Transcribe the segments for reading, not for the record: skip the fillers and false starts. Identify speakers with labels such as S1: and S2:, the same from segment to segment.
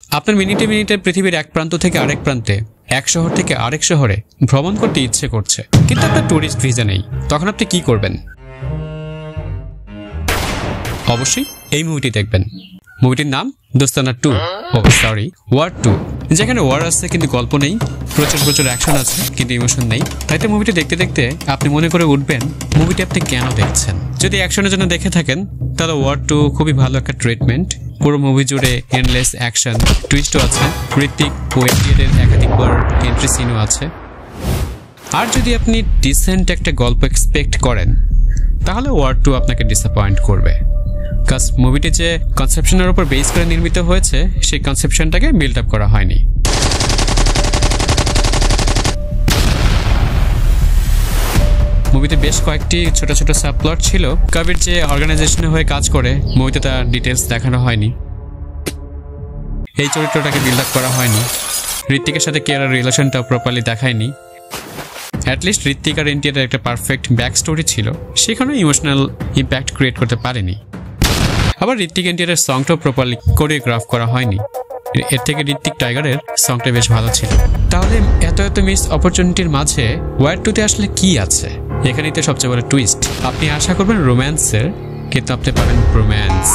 S1: আপনার মিনিটে মিনিটে পৃথিবীর এক প্রান্ত থেকে আরেক প্রান্তে, এক শহর থেকে আরেক শহরে ভ্রমণ করতে ইচ্ছে করছে, কিন্তু আপনার ট্যুরিস্ট ভিসা নেই। তখন আপনি কি করবেন? অবশ্যই এই মুভিটি দেখবেন। মুভিটির নাম দোস্তানা 2, ওয়ার 2, যেখানে ওয়ার আছে কিন্তু গল্প নেই, প্রচুর অ্যাকশন আছে কিন্তু ইমোশন নেই। তাই তো মুভিটি দেখতে দেখতে আপনি মনে করে উঠবেন মুভিটি আপনি কেন দেখছেন। যদি অ্যাকশনের জন্য দেখে থাকেন তাহলে ওয়ার 2 খুবই ভালো একটা ট্রিটমেন্ট। পুরো মুভি জুড়ে এন্ডলেস অ্যাকশন, টুইস্টও আছে, ঋত্বিক ও এনটিআর একাধিকবার এন্ট্রি সিনও আছে। আর যদি আপনি ডিসেন্ট একটা গল্প এক্সপেক্ট করেন তাহলে ওয়ার 2 আপনাকে ডিসঅ্যাপয়েন্ট করবে। কাজ মুভিটি যে কনসেপশনের উপর বেস করে নির্মিত হয়েছে সেই কনসেপশনটাকে বিল্ড আপ করা হয়নি। মুভিতে বেশ কয়েকটি ছোট ছোট সাবপ্লট ছিল। কবির যে অর্গানাইজেশনে হয়ে কাজ করে মুভিতে তার ডিটেলস দেখানো হয়নি। এই চরিত্রটাকে বিল্ড আপ করা হয়নি। ঋত্বিকের সাথে কেয়ারের রিলেশনটা প্রপারলি দেখায়নি। অ্যাটলিস্ট ঋত্বিক আর এনটিআর একটা পারফেক্ট ব্যাক স্টোরি ছিল, সেখানেও ইমোশনাল ইম্প্যাক্ট ক্রিয়েট করতে পারেনি। আবার ঋত্বিক এনটিআরের সংটাও প্রপারলি কোরিওগ্রাফ করা হয়নি। এর থেকে ঋত্বিক টাইগারের সংটা বেশ ভালো ছিল। তাহলে এত মিস অপরচুনিটির মাঝে ওয়ার 2-তে আসলে কি আছে? এখানেই তো সবচেয়ে বড় টুইস্ট। আপনি আশা করবেন রোম্যান্সের, কিন্তু আপনি পাবেন রোম্যান্স।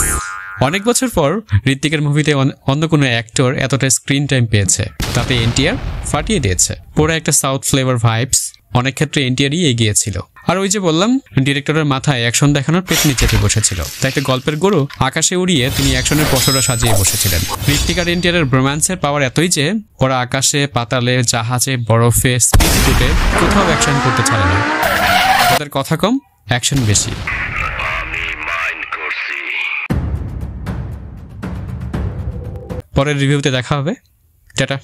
S1: অনেক বছর পর ঋত্বিকের মুভিতে অন্য কোনো অ্যাক্টর এতটা স্ক্রিন টাইম পেয়েছে, তাতে এনটিআর ফাটিয়ে দিয়েছে। পুরো একটা সাউথ ফ্লেভার ভাইবস। অনেক ক্ষেত্রে এনটিআরই এগিয়েছিল। আর ওই যে বললাম, ডিরেক্টরের মাথায় অ্যাকশন দেখানোর পেছনে চেপে বসেছিল। তাই একটা গল্পের গরু আকাশে উড়িয়ে তিনি অ্যাকশনের পসরা সাজিয়ে বসেছিলেন। ঋত্বিক আর এনটিআরের রোম্যান্সের পাওয়ার এতই যে ওরা আকাশে, পাতালে, জাহাজে, বরফে, স্পিড বোটে কোথাও অ্যাকশন করতে ছাড়ে না। ওদের কথা কম, অ্যাকশন বেশি। পরের রিভিউতে দেখা হবে। টাটা।